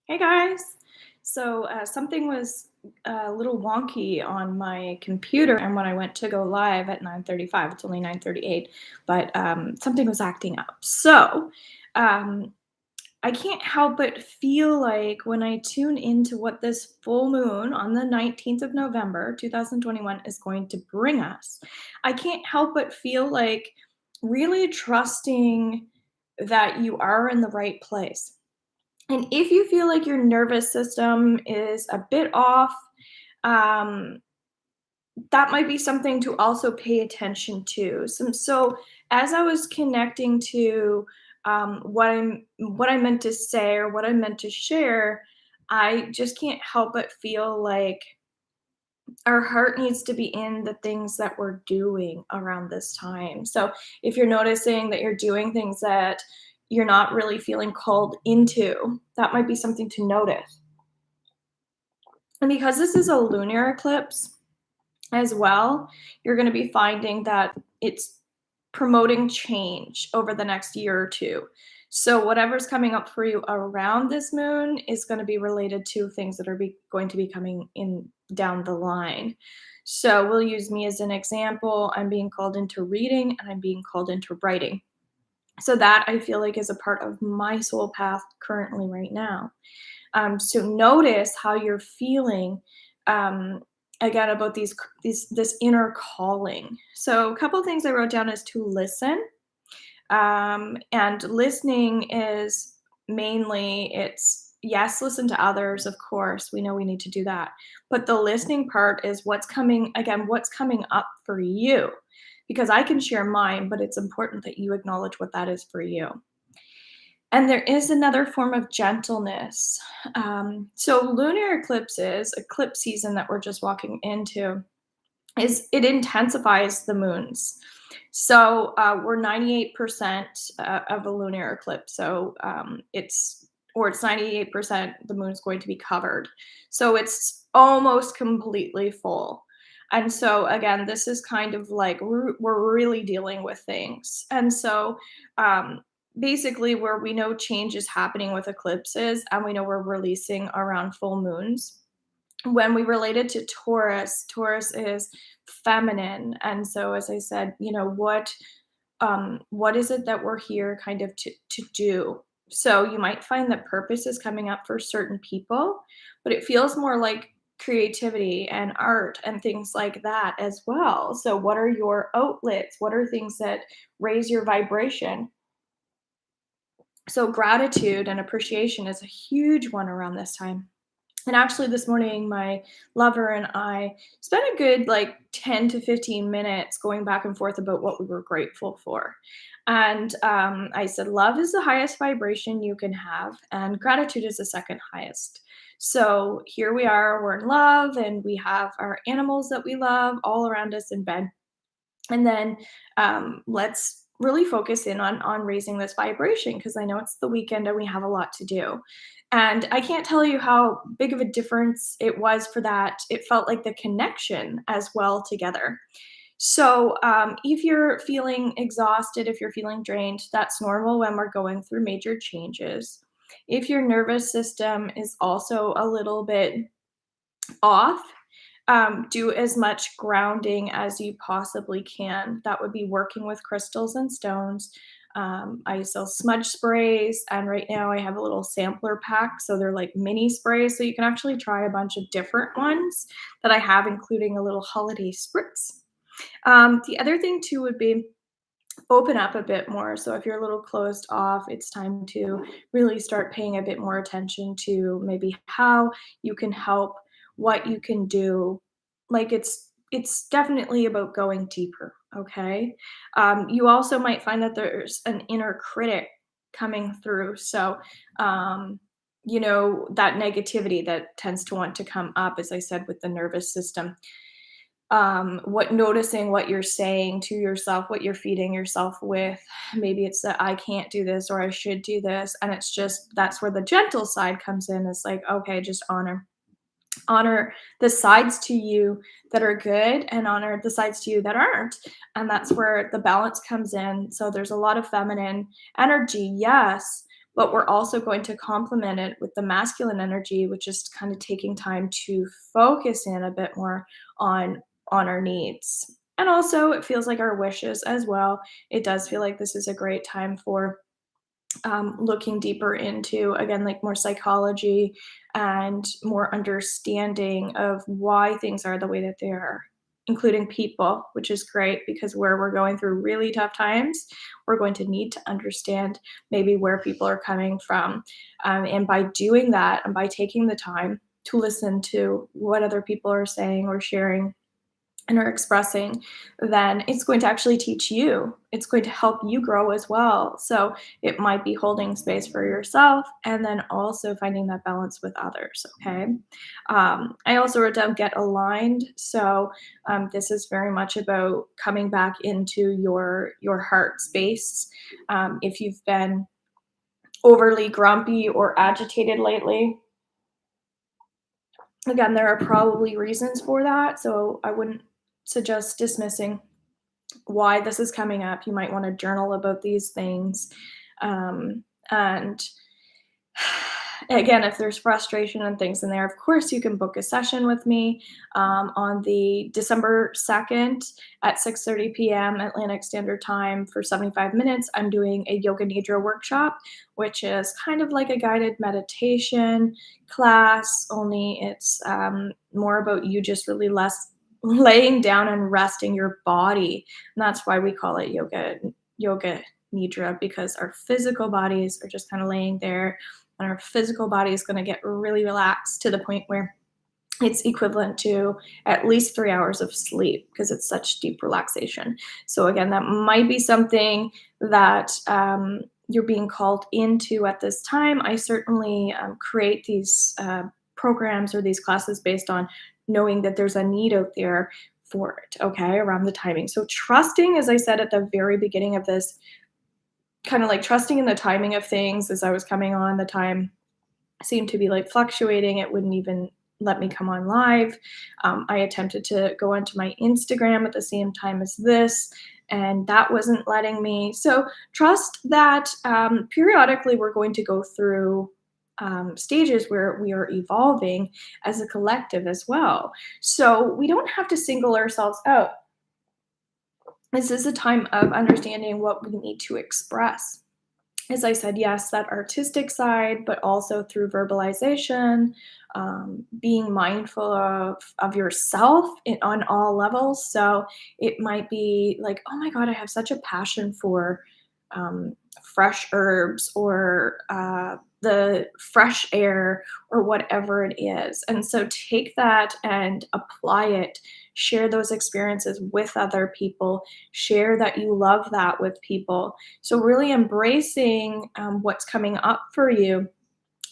Hey guys. Something was a little wonky on my computer, and when I went to go live at 9:35, it's only 9:38, but something was acting up. Um, I can't help but feel like when I tune into what this full moon on the 19th of November, 2021 is going to bring us, I can't help but feel like really trusting that you are in the right place. And if you feel like your nervous system is a bit off, um, that might be something to also pay attention to. So as I was connecting to what I meant to say or what I meant to share, I just can't help but feel like our heart needs to be in the things that we're doing around this time. So if you're noticing that you're doing things that you're not really feeling called into, that might be something to notice. And because this is a lunar eclipse as well, you're going to be finding that it's promoting change over the next year or two. So whatever's coming up for you around this moon is going to be related to things that are going to be coming in down the line. So we'll use me as an example. I'm being called into reading and I'm being called into writing. So that I feel like is a part of my soul path currently right now. So notice how you're feeling um, again about this inner calling. So a couple of things I wrote down is to listen, and listening is mainly it's yes, listen to others. Of course, we know we need to do that, but the listening part is what's coming up for you, because I can share mine, but it's important that you acknowledge what that is for you. And there is another form of gentleness. So lunar eclipses, eclipse season that we're just walking into, is it intensifies the moons. So we're 98% of a lunar eclipse. It's 98% the moon's going to be covered. So it's almost completely full. And so again, this is kind of like we're really dealing with things. And so um, basically, where we know change is happening with eclipses and we know we're releasing around full moons, when we relate it to Taurus, Taurus is feminine. And so as I said, what is it that we're here kind of to do? So you might find that purpose is coming up for certain people, but it feels more like creativity and art and things like that as well. So what are your outlets? What are things that raise your vibration? So gratitude and appreciation is a huge one around this time. And actually, this morning, my lover and I spent a good like 10 to 15 minutes going back and forth about what we were grateful for. And I said, love is the highest vibration you can have, and gratitude is the second highest. So here we are, we're in love, and we have our animals that we love all around us in bed. And then let's really focus in on raising this vibration, because I know it's the weekend and we have a lot to do. And I can't tell you how big of a difference it was for that. It felt like the connection as well together. So if you're feeling exhausted, if you're feeling drained, that's normal when we're going through major changes. If your nervous system is also a little bit off, do as much grounding as you possibly can. That would be working with crystals and stones. I sell smudge sprays, and right now I have a little sampler pack. So they're like mini sprays. So you can actually try a bunch of different ones that I have, including a little holiday spritz. The other thing, too, would be open up a bit more. So if you're a little closed off, it's time to really start paying a bit more attention to maybe how you can help, what you can do. Like it's definitely about going deeper. Okay. You also might find that there's an inner critic coming through. So that negativity that tends to want to come up, as I said, with the nervous system, what noticing what you're saying to yourself, what you're feeding yourself with. Maybe it's that I can't do this or I should do this, and it's just that's where the gentle side comes in. It's like, okay, just honor the sides to you that are good and honor the sides to you that aren't, and that's where the balance comes in. So there's a lot of feminine energy, yes, but we're also going to complement it with the masculine energy, which is kind of taking time to focus in a bit more on our needs. And also, it feels like our wishes as well. It does feel like this is a great time for looking deeper into, again, like more psychology and more understanding of why things are the way that they are, including people, which is great because where we're going through really tough times, we're going to need to understand maybe where people are coming from. And by doing that and by taking the time to listen to what other people are saying or sharing and are expressing, then it's going to actually teach you. It's going to help you grow as well. So it might be holding space for yourself and then also finding that balance with others. Okay. I also wrote down get aligned. So this is very much about coming back into your heart space. If you've been overly grumpy or agitated lately, again, there are probably reasons for that. So I wouldn't suggest dismissing why this is coming up. You might want to journal about these things. And again, if there's frustration and things in there, of course, you can book a session with me on the December 2nd at 6:30 p.m. Atlantic Standard Time for 75 minutes. I'm doing a Yoga Nidra workshop, which is kind of like a guided meditation class, only it's more about you just really less laying down and resting your body. And that's why we call it yoga nidra, because our physical bodies are just kind of laying there and our physical body is going to get really relaxed to the point where it's equivalent to at least 3 hours of sleep because it's such deep relaxation. So again, that might be something that you're being called into at this time. I certainly create these programs or these classes based on knowing that there's a need out there for it, okay, around the timing. So trusting, as I said at the very beginning of this, kind of like trusting in the timing of things. As I was coming on, the time seemed to be like fluctuating. It wouldn't even let me come on live. I attempted to go onto my Instagram at the same time as this, and that wasn't letting me. So trust that periodically we're going to go through stages where we are evolving as a collective as well. So we don't have to single ourselves out. This is a time of understanding what we need to express. As I said, yes, that artistic side, but also through verbalization, being mindful of yourself on all levels. So it might be like, oh my God, I have such a passion for fresh herbs or the fresh air or whatever it is. And so take that and apply it. Share those experiences with other people. Share that you love that with people. So, really embracing what's coming up for you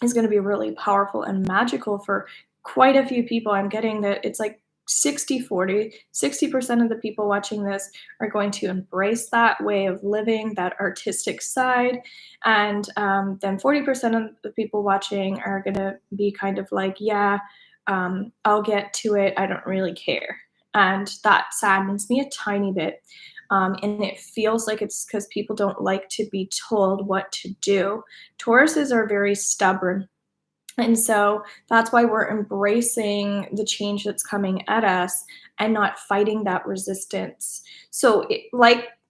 is going to be really powerful and magical for quite a few people. I'm getting that it's like 60-40. 60% of the people watching this are going to embrace that way of living, that artistic side. And then 40% of the people watching are going to be kind of like, yeah, I'll get to it. I don't really care. And that saddens me a tiny bit. And it feels like it's because people don't like to be told what to do. Tauruses are very stubborn. And so that's why we're embracing the change that's coming at us and not fighting that resistance. So,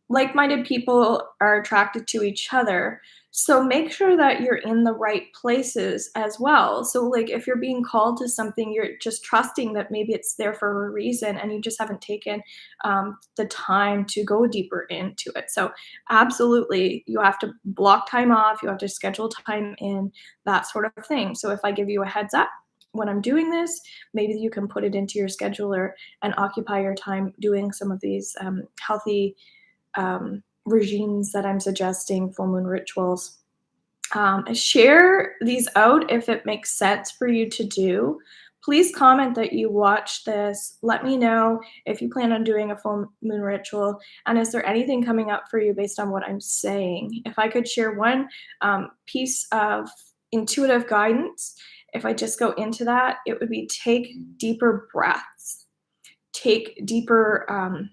like-minded people are attracted to each other. So make sure that you're in the right places as well. So, like, if you're being called to something, you're just trusting that maybe it's there for a reason, and you just haven't taken the time to go deeper into it. So, absolutely, you have to block time off. You have to schedule time in, that sort of thing. So if I give you a heads up when I'm doing this, maybe you can put it into your scheduler and occupy your time doing some of these healthy regimes that I'm suggesting, full moon rituals. Share these out if it makes sense for you to do. Please comment that you watched this. Let me know if you plan on doing a full moon ritual. And is there anything coming up for you based on what I'm saying? If I could share one piece of intuitive guidance, if I just go into that, it would be take deeper breaths. Take deeper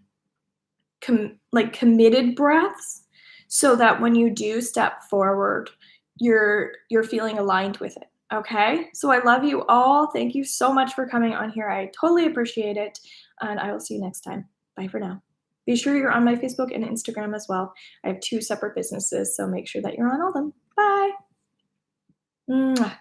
committed breaths so that when you do step forward, you're feeling aligned with it. Okay? So I love you all. Thank you so much for coming on here. I totally appreciate it. And I will see you next time. Bye for now. Be sure you're on my Facebook and Instagram as well. I have two separate businesses, so make sure that you're on all of them. Bye. Mwah.